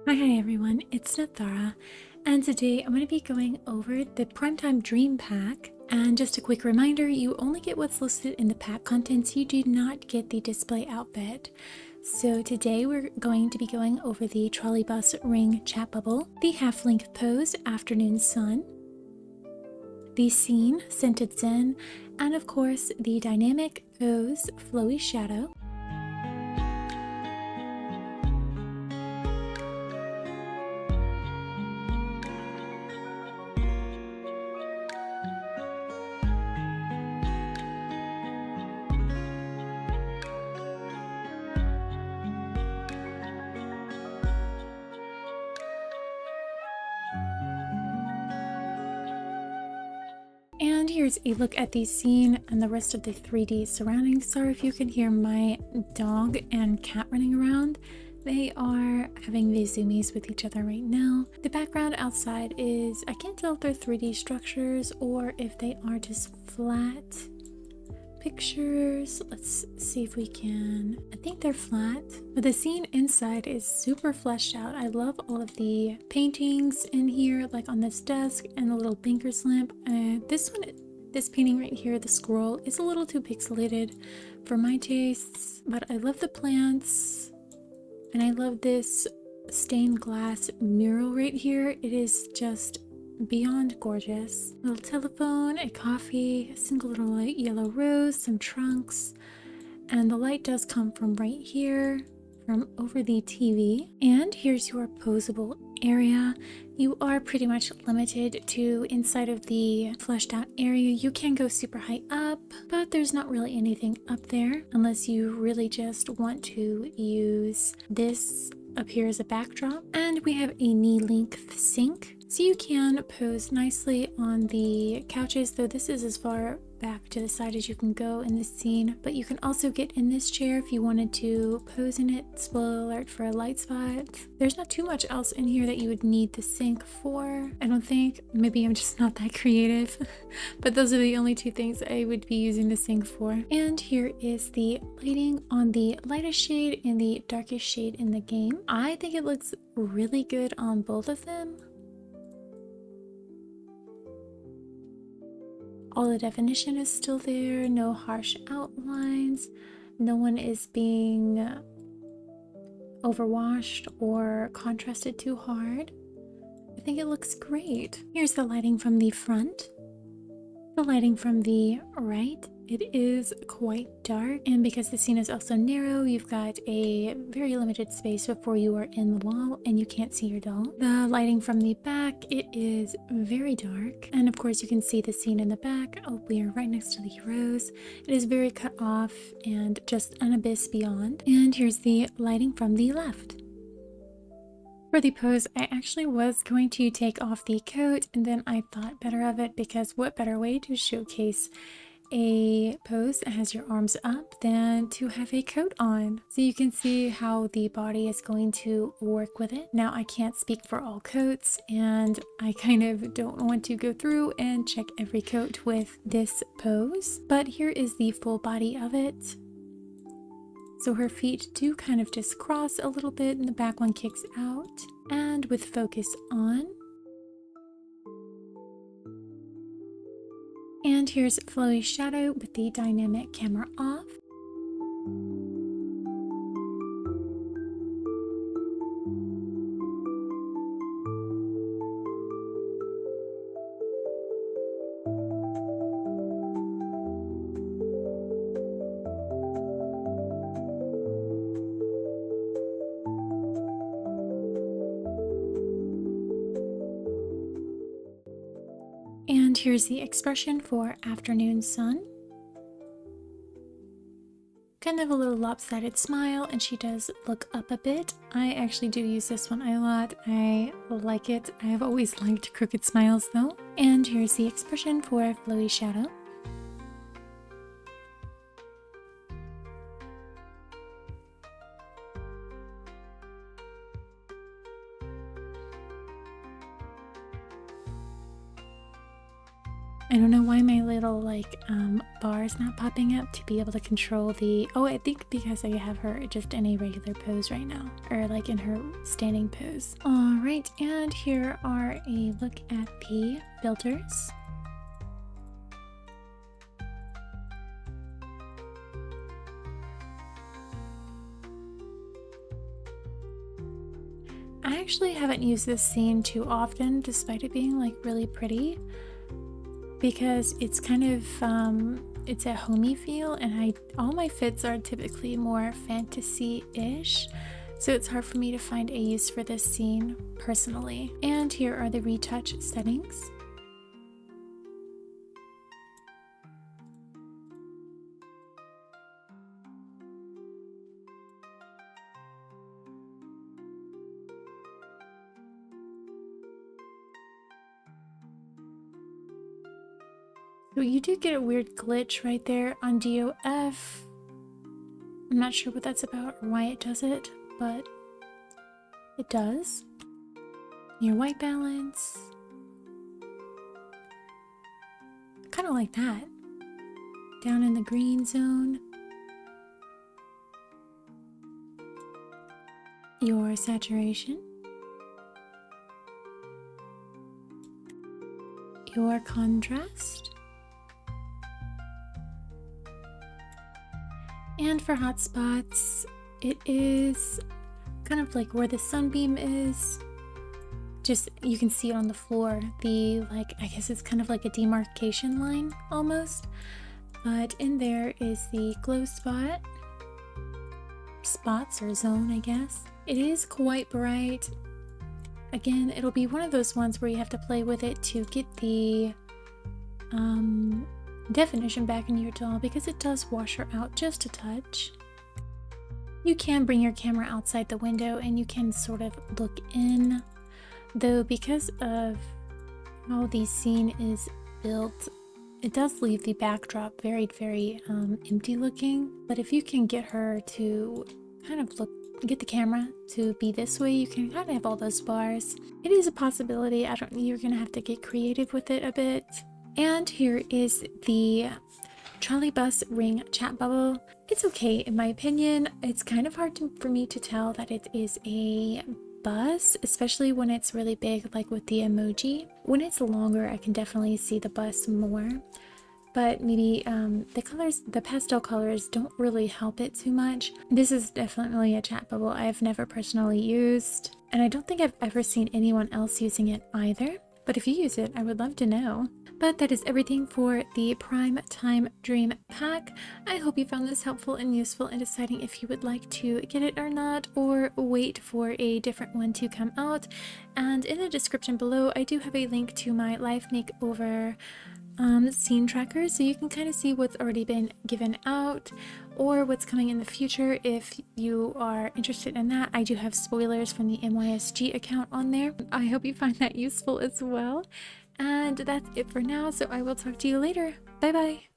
Hi everyone, it's Nathara, and today I'm going to be going over the Primetime Dream Pack. And just a quick reminder, you only get what's listed in the pack contents, you do not get the display outfit. So today we're going to be going over the Trolleybus Ring Chat Bubble, the half-length pose Afternoon Sun, the scene Scented Zen, and of course the dynamic pose Flowy Shadow. And here's a look at the scene and the rest of the 3D surroundings. Sorry if you can hear my dog and cat running around. They are having the zoomies with each other right now. The background outside is, I can't tell if they're 3D structures or if they are just flat pictures. Let's see if we can, I think they're flat, but the scene inside is super fleshed out. I love all of the paintings in here, like on this desk and the little banker's lamp. This painting right here, the scroll, is a little too pixelated for my tastes, but I love the plants and I love this stained glass mural right here. It is just beyond gorgeous. A little telephone, a coffee, a single little light yellow rose, some trunks, and the light does come from right here from over the TV. And here's your posable area. You are pretty much limited to inside of the fleshed out area. You can go super high up, but there's not really anything up there unless you really just want to use this up here as a backdrop. And we have a knee length sink, so you can pose nicely on the couches, though this is as far back to the side as you can go in this scene. But you can also get in this chair if you wanted to pose in it. Spoiler alert for a light spot. There's not too much else in here that you would need the sink for, I don't think. Maybe I'm just not that creative. But those are the only two things I would be using the sink for. And here is the lighting on the lightest shade and the darkest shade in the game. I think it looks really good on both of them. All the definition is still there, no harsh outlines, no one is being overwashed or contrasted too hard. I think it looks great. Here's the lighting from the front, the lighting from the right. It is quite dark, and because the scene is also narrow, you've got a very limited space before you are in the wall and you can't see your doll. The lighting from the back, it is very dark, and of course you can see the scene in the back. Oh, we are right next to the heroes. It is very cut off and just an abyss beyond. And here's the lighting from the left. For the pose, I actually was going to take off the coat, and then I thought better of it, because what better way to showcase a pose that has your arms up than to have a coat on, so you can see how the body is going to work with it. Now, I can't speak for all coats, and I kind of don't want to go through and check every coat with this pose, but here is the full body of it. So her feet do kind of just cross a little bit and the back one kicks out, and with focus on. And here's Flowy Shadow with the dynamic camera off. And here's the expression for Afternoon Sun. Kind of a little lopsided smile, and she does look up a bit. I actually do use this one a lot. I like it. I have always liked crooked smiles though. And here's the expression for Flowy Shadow. I don't know why my little like bar is not popping up to be able to control the, oh, I think because I have her just in a regular pose right now, or like in her standing pose. All right, and here are a look at the filters. I actually haven't used this scene too often, despite it being like really pretty, because it's kind of it's a homey feel, and all my fits are typically more fantasy-ish, so it's hard for me to find a use for this scene personally. And here are the retouch settings. So you do get a weird glitch right there on DOF. I'm not sure what that's about or why it does it, but it does. Your white balance. Kind of like that. Down in the green zone. Your saturation. Your contrast. And for hot spots, it is kind of like where the sunbeam is. Just, you can see it on the floor. The, like, I guess it's kind of like a demarcation line almost. But in there is the glow spot. Spots or zone, I guess. It is quite bright. Again, it'll be one of those ones where you have to play with it to get the definition back in your doll, because it does wash her out just a touch. You can bring your camera outside the window and you can sort of look in, though because of how the scene is built, it does leave the backdrop very, very empty looking. But if you can get her to kind of get the camera to be this way, you can kind of have all those bars. It is a possibility. You're gonna have to get creative with it a bit. And here is the Trolleybus Ring chat bubble. It's okay in my opinion. It's kind of hard for me to tell that it is a bus, especially when it's really big, like with the emoji. When it's longer, I can definitely see the bus more. But maybe the pastel colors don't really help it too much. This is definitely a chat bubble I have never personally used, and I don't think I've ever seen anyone else using it either. But if you use it, I would love to know. But that is everything for the Prime Time Dream Pack. I hope you found this helpful and useful in deciding if you would like to get it or not, or wait for a different one to come out. And in the description below, I do have a link to my Life Makeover scene tracker, so you can kind of see what's already been given out or what's coming in the future if you are interested in that. I do have spoilers from the MYSG account on there. I hope you find that useful as well. And that's it for now, so I will talk to you later. Bye bye!